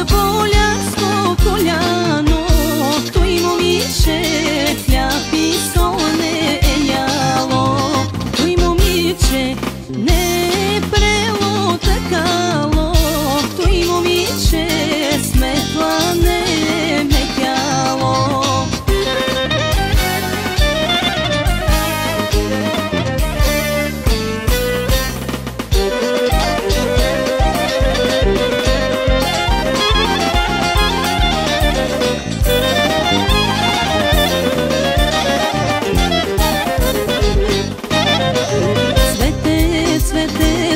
полярско коляно, той момиче хляб и сол не е яло. Той момиче не е прело такало, той момиче сметла не е мекяло.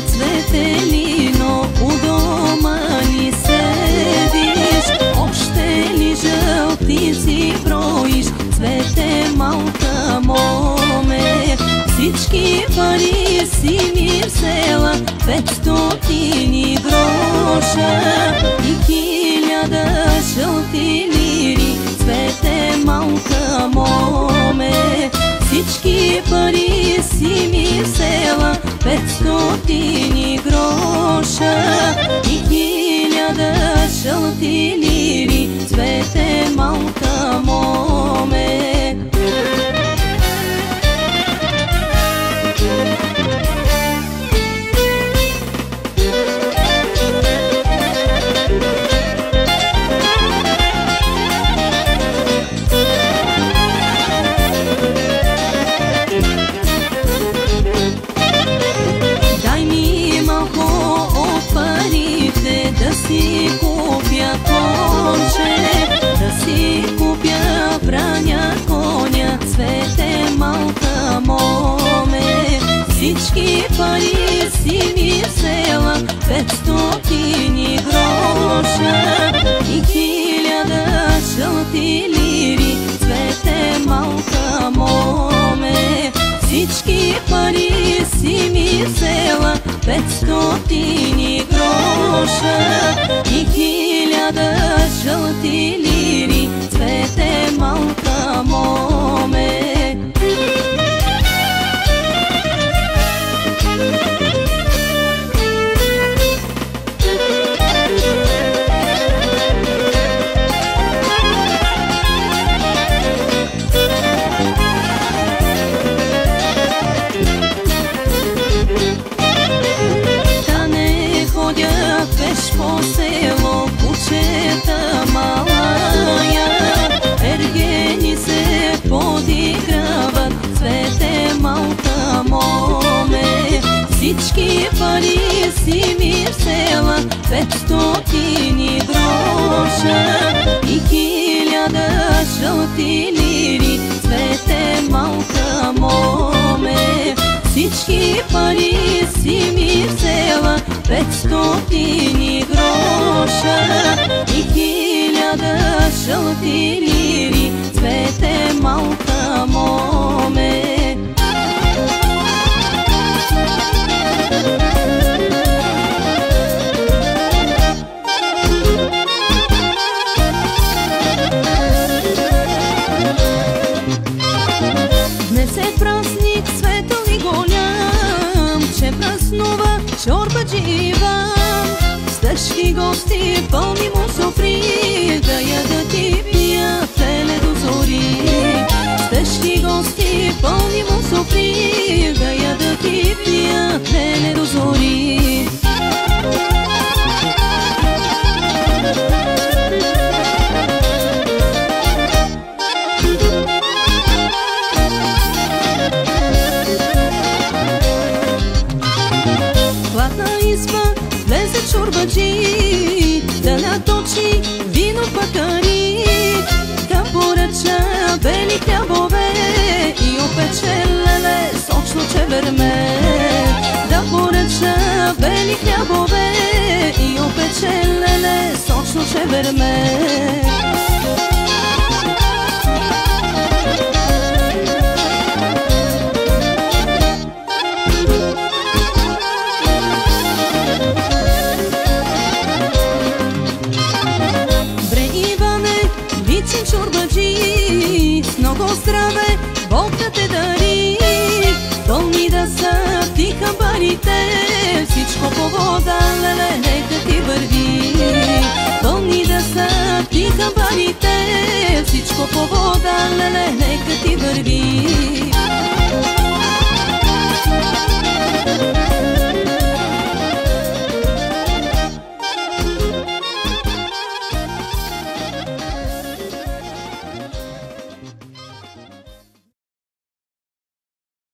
Цветелино, у дома ни седиш, още ли жълтици броиш, цвете малка моме. Всички пари си ми взела, 500 гроша и 1000 жълти лири, цвете малка моме. Всички пари си ми взела, 500 гроша и 1000 жълти лири, цвете малка моме. Да си купя конче, да си купя браня коня, цвете малка моме. Всички пари си ми взела, 500 гроша и 1000 жълти лири, цвете малка моме. Всички пари си ми взела, 500 гроша и 1000 жълти лири, цвете малка моме. Пеш по село, кучета малая, ергени се подиграват, цвете малка моме. Всички пари си ми взела, 500 гроша и 1000 жълти лири, цвете малка моме. Всички пари си ми взела, 500 гроша и 1000 жълти лири, цвете малка моме. Днес е празник светъл и голям, че празнува чорбаджи Иван. С тежки гости пълни му софри, да ядат и пият теле до зори. С тежки гости пълни му софри, да ядат и пият теле до зори. Влезе чорбаджи, да наточи вино пакари, да поръча бели хлябове и опече леле сочно чеверме. Да поръча бели хлябове и опече леле сочно чеверме. Чорбаджи, с много здраве Бог да те дари, пълни да са ти камбарите, всичко по вода, леле, нека ти върви. Пълни камбаните, всичко по вода, леле, нека ти върви.